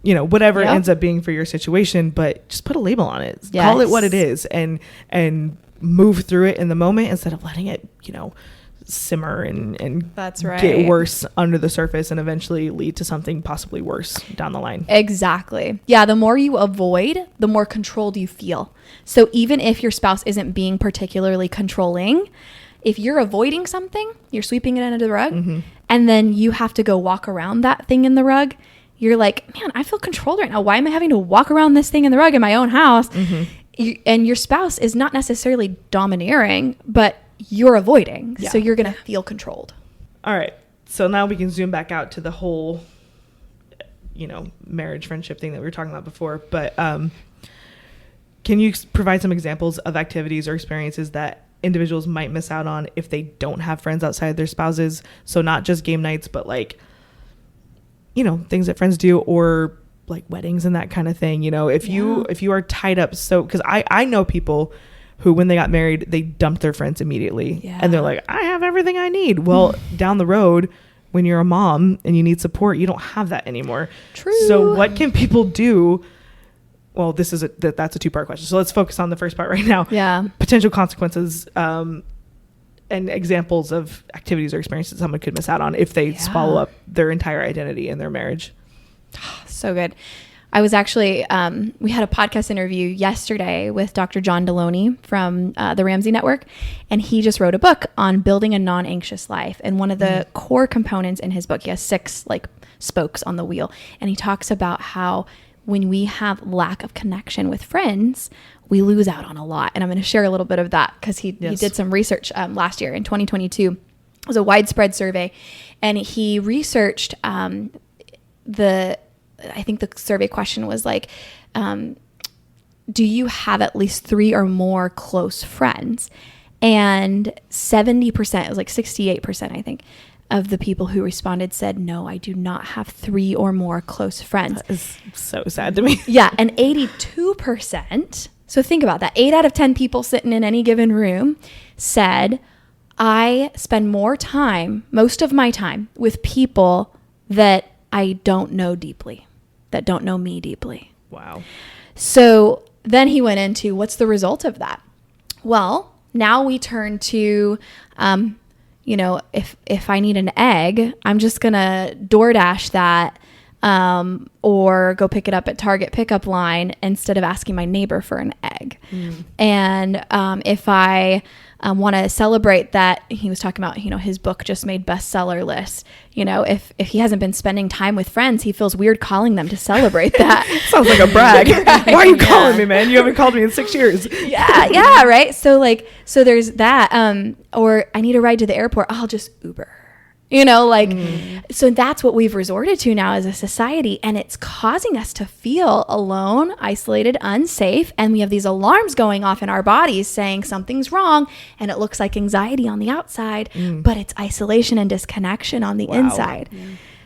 [SPEAKER 1] whatever it ends up being for your situation, but just put a label on it. Call it what it is and move through it in the moment instead of letting it, simmer and
[SPEAKER 3] that's right,
[SPEAKER 1] get worse under the surface and eventually lead to something possibly worse down the line.
[SPEAKER 3] Exactly. Yeah. The more you avoid, the more controlled you feel. So even if your spouse isn't being particularly controlling, if you're avoiding something, you're sweeping it under the rug, and then you have to go walk around that thing in the rug, you're like, man, I feel controlled right now. Why am I having to walk around this thing in the rug in my own house? And your spouse is not necessarily domineering, but you're avoiding. So you're going to feel controlled.
[SPEAKER 1] All right. So now we can zoom back out to the whole, marriage friendship thing that we were talking about before. But can you provide some examples of activities or experiences that individuals might miss out on if they don't have friends outside their spouses? So not just game nights, but like, things that friends do, or like weddings and that kind of thing. If you are tied up, so because I know people who, when they got married, they dumped their friends immediately, and they're like, I have everything I need. Well, down the road, when you're a mom and you need support, you don't have that anymore.
[SPEAKER 3] True.
[SPEAKER 1] So what can people do? Well, that's a two-part question. So let's focus on the first part right now.
[SPEAKER 3] Yeah. Potential
[SPEAKER 1] consequences and examples of activities or experiences someone could miss out on if they swallow up their entire identity in their marriage.
[SPEAKER 3] So good. I was actually, we had a podcast interview yesterday with Dr. John Deloney from the Ramsey Network, and he just wrote a book on building a non-anxious life. And one of the core components in his book, he has 6 like spokes on the wheel, and he talks about how when we have lack of connection with friends, we lose out on a lot. And I'm going to share a little bit of that because he did some research last year in 2022. It was a widespread survey, and he researched I think the survey question was like, do you have at least 3 or more close friends? And 70%, it was like 68%, I think, of the people who responded said, no, I do not have 3 or more close friends.
[SPEAKER 1] That is so sad to me.
[SPEAKER 3] Yeah. And 82%, so think about that, 8 out of 10 people sitting in any given room said, I spend most of my time with people that I don't know deeply, that don't know me deeply.
[SPEAKER 1] Wow.
[SPEAKER 3] So then he went into what's the result of that? Well, now we turn to, if I need an egg, I'm just going to DoorDash that or go pick it up at Target pickup line instead of asking my neighbor for an egg. And if I want to celebrate that, he was talking about, his book just made bestseller list. If he hasn't been spending time with friends, he feels weird calling them to celebrate that.
[SPEAKER 1] Sounds like a brag. Right? Why are you calling me, man? You haven't called me in 6 years.
[SPEAKER 3] Yeah, right. So there's that. Or I need a ride to the airport. I'll just Uber. So that's what we've resorted to now as a society, and it's causing us to feel alone, isolated, unsafe, and we have these alarms going off in our bodies saying something's wrong, and it looks like anxiety on the outside, but it's isolation and disconnection on the inside.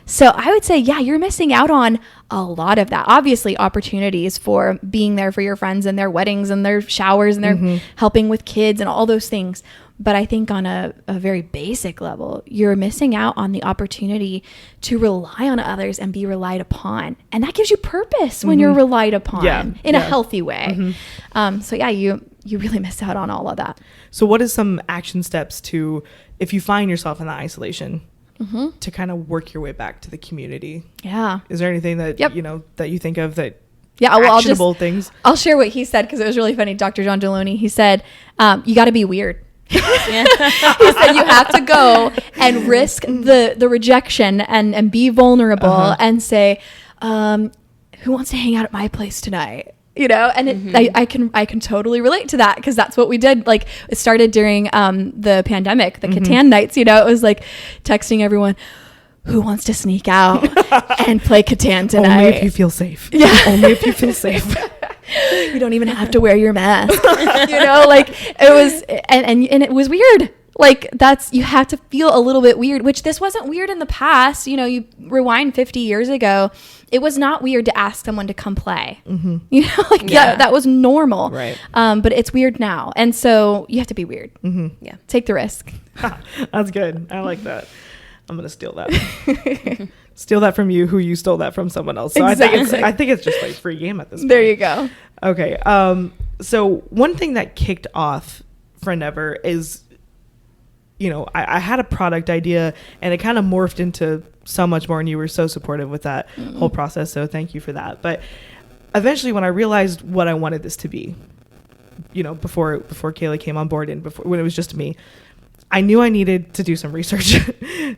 [SPEAKER 3] So I would say, you're missing out on a lot of that. Obviously, opportunities for being there for your friends and their weddings and their showers and their helping with kids and all those things. But I think on a very basic level, you're missing out on the opportunity to rely on others and be relied upon. And that gives you purpose when you're relied upon in a healthy way. You really miss out on all of that.
[SPEAKER 1] So what is some action steps to, if you find yourself in that isolation, to kind of work your way back to the community?
[SPEAKER 3] Yeah.
[SPEAKER 1] Is there anything that, that you think of that
[SPEAKER 3] actionable
[SPEAKER 1] things?
[SPEAKER 3] I'll share what he said because it was really funny. Dr. John Deloney, he said, you got to be weird. He said you have to go and risk the rejection and be vulnerable and say, who wants to hang out at my place tonight? You know, and I can totally relate to that, because that's what we did. Like, it started during the pandemic, the Catan nights. You know, it was like texting everyone, who wants to sneak out and play Catan tonight?
[SPEAKER 1] Only if you feel safe.
[SPEAKER 3] Yeah.
[SPEAKER 1] Only if you feel safe.
[SPEAKER 3] You don't even have to wear your mask. You know, like, it was, and it was weird. Like, you have to feel a little bit weird, which this wasn't weird in the past. You know, you rewind 50 years ago, it was not weird to ask someone to come play. You know, like that was normal.
[SPEAKER 1] Right.
[SPEAKER 3] But it's weird now. And so you have to be weird.
[SPEAKER 2] Yeah.
[SPEAKER 3] Take the risk.
[SPEAKER 1] That's good. I like that. I'm going to steal that. Steal that from you, who you stole that from someone else. So
[SPEAKER 3] Exactly.
[SPEAKER 1] I think it's just like free game at this point.
[SPEAKER 3] There you go.
[SPEAKER 1] Okay. So one thing that kicked off Friendeavor is, you know, I had a product idea, and it kind of morphed into so much more, and you were so supportive with that whole process. So thank you for that. But eventually, when I realized what I wanted this to be, you know, before Kayla came on board and when it was just me, I knew I needed to do some research.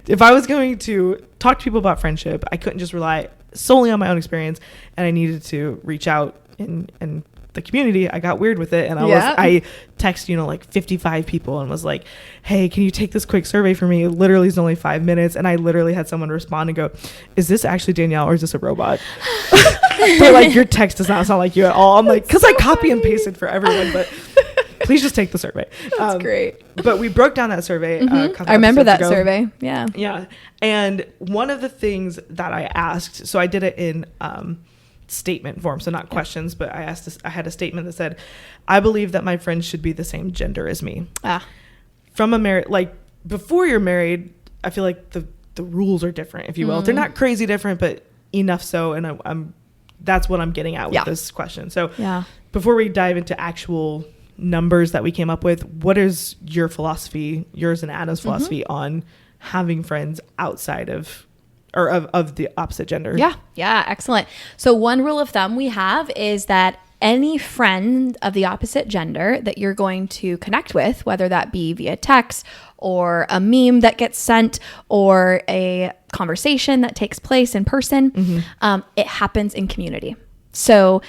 [SPEAKER 1] If I was going to talk to people about friendship, I couldn't just rely solely on my own experience, and I needed to reach out and the community. I got weird with it, and I texted, you know, like 55 people and was like, hey, can you take this quick survey for me? It literally is only 5 minutes. And I literally had someone respond and go, is this actually Danielle, or is this a robot? They're like, your text does not sound like you at all. I'm like, because I copy and pasted for everyone, but please just take the survey.
[SPEAKER 3] That's great.
[SPEAKER 1] But we broke down that survey.
[SPEAKER 3] I remember that survey. Yeah.
[SPEAKER 1] Yeah. And one of the things that I asked, so I did it in statement form, so not questions, but I had a statement that said, I believe that my friends should be the same gender as me. From a married, like, before you're married, I feel like the rules are different, if you will. They're not crazy different, but enough so, and I'm that's what I'm getting at with this question. So before we dive into actual numbers that we came up with, what is your philosophy, yours and Adam's philosophy, on having friends outside of the opposite gender?
[SPEAKER 3] Yeah, excellent. So one rule of thumb we have is that any friend of the opposite gender that you're going to connect with, whether that be via text or a meme that gets sent or a conversation that takes place in person, it happens in community. So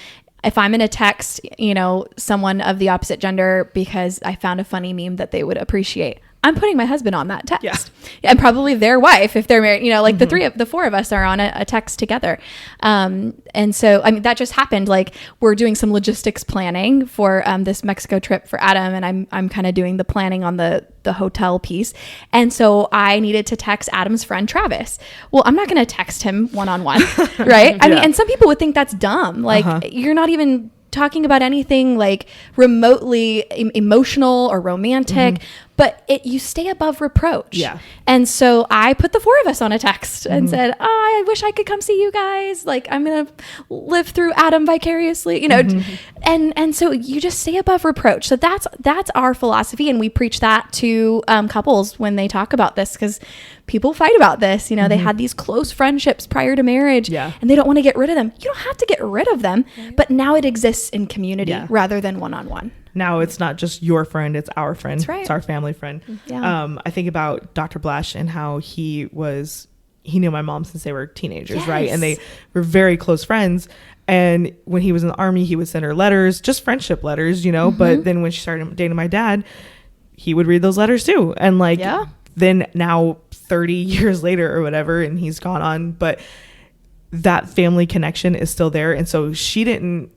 [SPEAKER 3] if I'm going to text, you know, someone of the opposite gender because I found a funny meme that they would appreciate, I'm putting my husband on that text, and probably their wife if they're married. You know, like the four of us are on a text together, and so I mean that just happened. Like, we're doing some logistics planning for this Mexico trip for Adam, and I'm kind of doing the planning on the hotel piece, and so I needed to text Adam's friend Travis. Well, I'm not going to text him one-on-one, right? I mean, and some people would think that's dumb. Like, you're not even talking about anything like remotely emotional or romantic, but you stay above reproach. And so I put the four of us on a text and said, I wish I could come see you guys. Like, I'm going to live through Adam vicariously, you know, and so you just stay above reproach. So that's our philosophy. And we preach that to couples when they talk about this, because people fight about this. You know, they had these close friendships prior to marriage and they don't want to get rid of them. You don't have to get rid of them, but now it exists in community rather than one-on-one.
[SPEAKER 1] Now it's not just your friend, it's our friend.
[SPEAKER 3] That's right.
[SPEAKER 1] It's our family friend. I think about Dr. Blash and how he knew my mom since they were teenagers, right? And they were very close friends. And when he was in the Army, he would send her letters, just friendship letters, you know, but then when she started dating my dad, he would read those letters too. And like, then now 30 years later or whatever, and he's gone on, but that family connection is still there. And so she didn't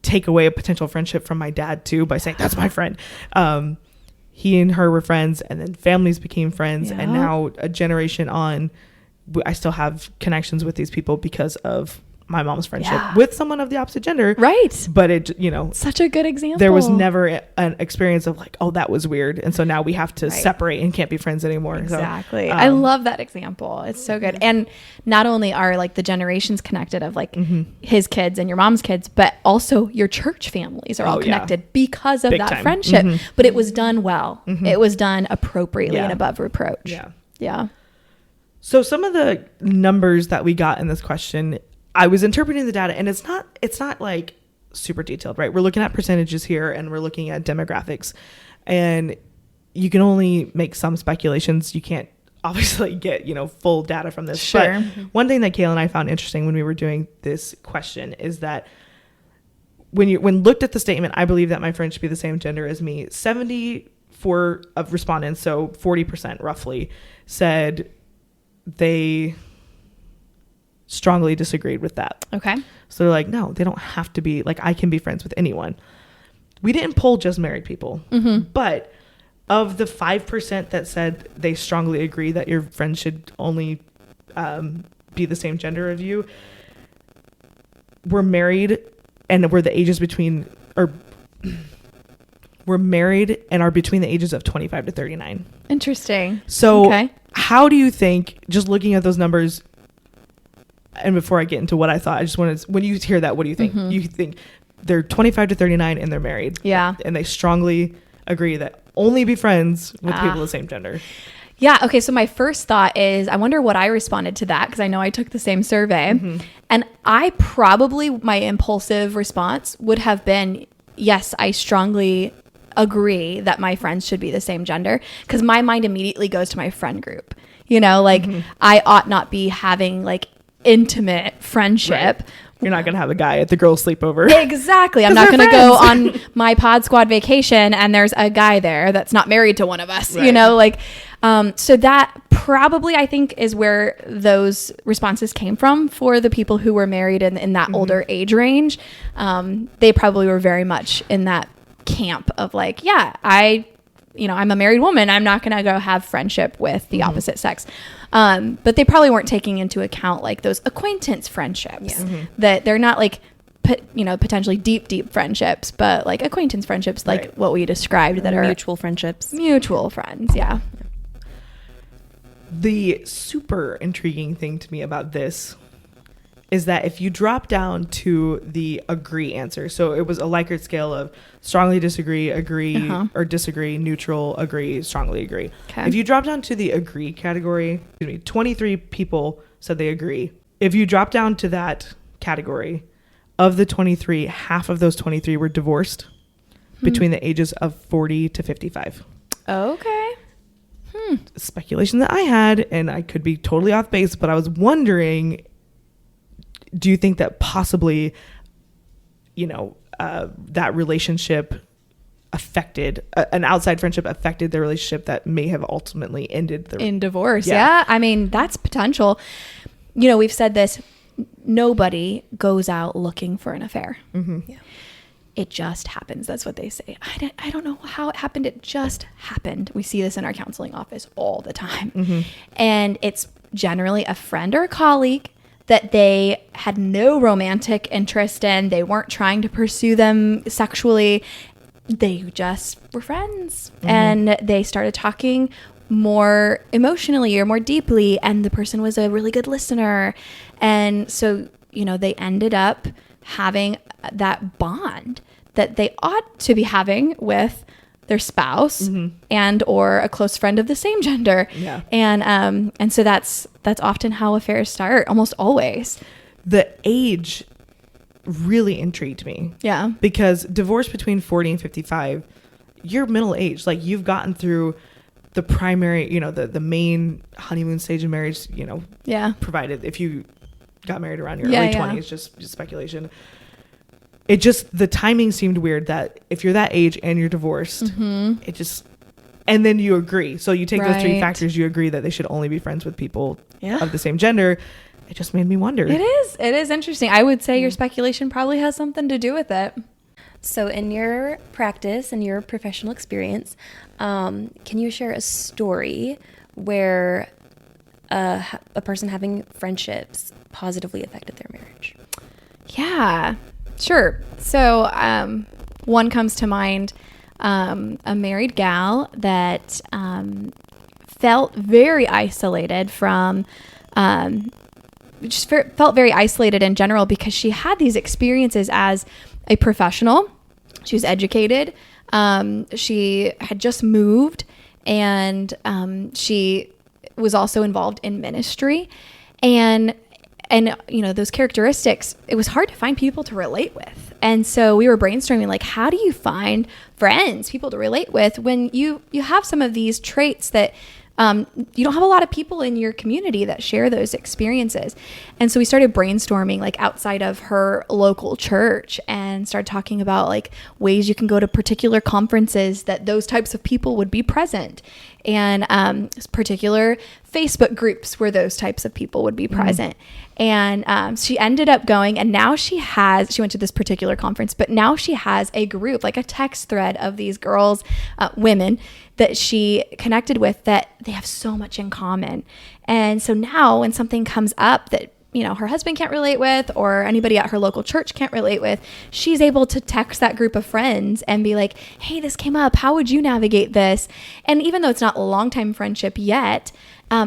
[SPEAKER 1] take away a potential friendship from my dad too by saying, that's my friend. He and her were friends, and then families became friends. And now a generation on, I still have connections with these people because of my mom's friendship with someone of the opposite gender.
[SPEAKER 3] Right.
[SPEAKER 1] But it, you know,
[SPEAKER 3] such a good example.
[SPEAKER 1] There was never an experience of like, oh, that was weird. And so now we have to separate and can't be friends anymore.
[SPEAKER 3] Exactly. So, I love that example. It's so good. And not only are like the generations connected of like his kids and your mom's kids, but also your church families are all connected because of
[SPEAKER 1] Big
[SPEAKER 3] that
[SPEAKER 1] time.
[SPEAKER 3] friendship. But it was done well. It was done appropriately and above reproach. Yeah.
[SPEAKER 1] So some of the numbers that we got in this question, I was interpreting the data, and it's not like super detailed, right? We're looking at percentages here, and we're looking at demographics, and you can only make some speculations. You can't obviously get, full data from this.
[SPEAKER 3] Sure.
[SPEAKER 1] But one thing that Kayla and I found interesting when we were doing this question is that when looked at the statement, I believe that my friend should be the same gender as me, 74 of respondents, so 40% roughly, said they strongly disagreed with that.
[SPEAKER 3] Okay.
[SPEAKER 1] So they're like, no, they don't have to be, like, I can be friends with anyone. We didn't poll just married people, but of the 5% that said they strongly agree that your friend should only be the same gender as you, we're married and we're the ages between, or we're married and are between the ages of 25 to 39.
[SPEAKER 3] Interesting.
[SPEAKER 1] So how do you think, just looking at those numbers, and before I get into what I thought, I just wanted to, when you hear that, what do you think? You think they're 25 to 39 and they're married.
[SPEAKER 3] Yeah.
[SPEAKER 1] And they strongly agree that only be friends with people of the same gender.
[SPEAKER 3] Yeah. Okay. So my first thought is, I wonder what I responded to that, because I know I took the same survey. And I probably, my impulsive response would have been, yes, I strongly agree that my friends should be the same gender, because my mind immediately goes to my friend group. I ought not be having like intimate friendship.
[SPEAKER 1] Right. You're not going to have a guy at the girls' sleepover.
[SPEAKER 3] Exactly. I'm not going to go on my pod squad vacation and there's a guy there that's not married to one of us,
[SPEAKER 1] Right.
[SPEAKER 3] So that probably, I think, is where those responses came from for the people who were married in that older age range. They probably were very much in that camp of like, yeah, I'm a married woman. I'm not going to go have friendship with the opposite sex. But they probably weren't taking into account like those acquaintance friendships that they're not like, potentially deep friendships, but like acquaintance friendships, like what we described that are
[SPEAKER 2] mutual friendships,
[SPEAKER 3] mutual friends. Yeah.
[SPEAKER 1] The super intriguing thing to me about this is that if you drop down to the agree answer, so it was a Likert scale of strongly disagree, agree, or disagree, neutral, agree, strongly agree.
[SPEAKER 3] Okay.
[SPEAKER 1] If you drop down to the agree category, 23 people said they agree. If you drop down to that category, of the 23, half of those 23 were divorced between the ages of 40 to 55.
[SPEAKER 3] Okay.
[SPEAKER 1] Speculation that I had, and I could be totally off base, but I was wondering, do you think that possibly, that relationship affected, an outside friendship affected the relationship that may have ultimately ended
[SPEAKER 3] in divorce? Yeah. I mean, that's potential. We've said this, nobody goes out looking for an affair. Yeah. It just happens. That's what they say. I don't know how it happened. It just happened. We see this in our counseling office all the time. And it's generally a friend or a colleague that they had no romantic interest in. They weren't trying to pursue them sexually. They just were friends. And they started talking more emotionally or more deeply. And the person was a really good listener. And so, they ended up having that bond that they ought to be having with their spouse and or a close friend of the same gender.
[SPEAKER 1] Yeah.
[SPEAKER 3] And so that's often how affairs start, almost always.
[SPEAKER 1] The age really intrigued me.
[SPEAKER 3] Yeah.
[SPEAKER 1] Because divorce between 40 and 55, you're middle age. Like, you've gotten through the primary, the main honeymoon stage of marriage, provided if you got married around your early 20s, just speculation. It just, the timing seemed weird that if you're that age and you're divorced, it just, and then you agree. So you take those three factors, you agree that they should only be friends with people of the same gender. It just made me wonder.
[SPEAKER 3] It is interesting. I would say your speculation probably has something to do with it.
[SPEAKER 2] So in your practice and your professional experience, can you share a story where a person having friendships positively affected their marriage?
[SPEAKER 3] Yeah, sure. So one comes to mind, a married gal that felt very isolated from, felt very isolated in general because she had these experiences as a professional. She was educated. She had just moved, and she was also involved in ministry. And those characteristics, it was hard to find people to relate with. And so we were brainstorming, like, how do you find friends, people to relate with when you have some of these traits that you don't have a lot of people in your community that share those experiences. And so we started brainstorming like outside of her local church and started talking about like ways you can go to particular conferences that those types of people would be present, and particular Facebook groups where those types of people would be present. And she ended up going, and now she went to this particular conference, but now she has a group, like a text thread of these girls, women that she connected with, that they have so much in common. And so now when something comes up that, you know, her husband can't relate with, or anybody at her local church can't relate with, she's able to text that group of friends and be like, hey, this came up. How would you navigate this? And even though it's not a long-time friendship yet,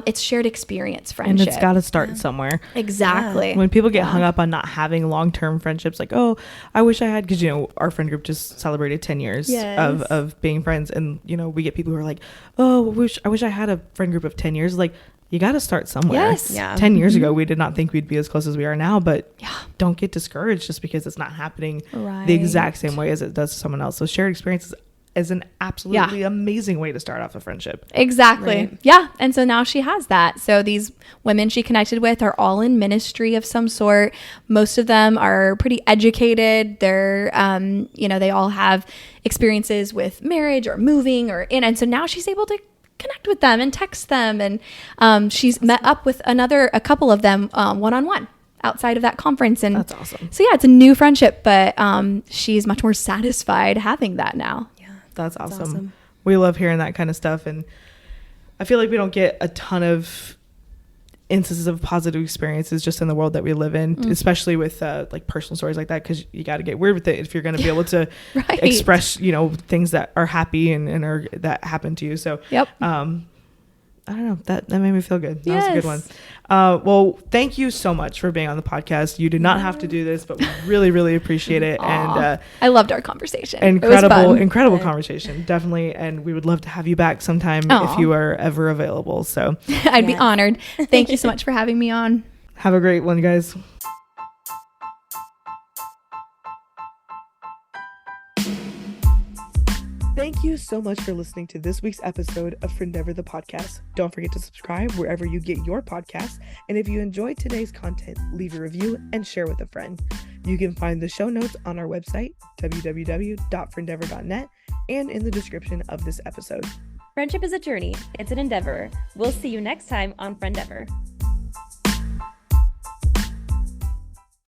[SPEAKER 3] it's shared experience friendship.
[SPEAKER 1] And it's got to start somewhere.
[SPEAKER 3] Exactly.
[SPEAKER 1] When people get hung up on not having long-term friendships, like, oh, I wish I had, because, you know, our friend group just celebrated 10 years of being friends. And, you know, we get people who are like, oh, I wish I had a friend group of 10 years. Like, you got to start somewhere.
[SPEAKER 3] Yes.
[SPEAKER 2] Yeah.
[SPEAKER 1] 10 years ago, we did not think we'd be as close as we are now, but don't get discouraged just because it's not happening the exact same way as it does to someone else. So shared experiences is an absolutely amazing way to start off a friendship.
[SPEAKER 3] Exactly.
[SPEAKER 2] Right.
[SPEAKER 3] Yeah. And so now she has that. So these women she connected with are all in ministry of some sort. Most of them are pretty educated. They're, you know, they all have experiences with marriage or moving and so now she's able to connect with them and text them. And she's met up with a couple of them one-on-one outside of that conference. And
[SPEAKER 1] that's awesome.
[SPEAKER 3] So yeah, it's a new friendship, but she's much more satisfied having that now.
[SPEAKER 1] That's awesome. We love hearing that kind of stuff. And I feel like we don't get a ton of instances of positive experiences just in the world that we live in, especially with like personal stories like that, because you got to get weird with it if you're going to be able to express, you know, things that are happy and are that happen to you. So I don't know, that made me feel good. That was a good one. Well, thank you so much for being on the podcast. You did not have to do this, but we really, really appreciate it. And
[SPEAKER 3] I loved our conversation.
[SPEAKER 1] Incredible conversation, definitely. And we would love to have you back sometime if you are ever available. So
[SPEAKER 3] I'd be honored. Thank you so much for having me on.
[SPEAKER 1] Have a great one, guys. Thank you so much for listening to this week's episode of Friendeavor the podcast. Don't forget to subscribe wherever you get your podcasts. And if you enjoyed today's content, leave a review and share with a friend. You can find the show notes on our website, www.friendeavor.net, and in the description of this episode.
[SPEAKER 2] Friendship is a journey. It's an endeavor. We'll see you next time on Friendeavor.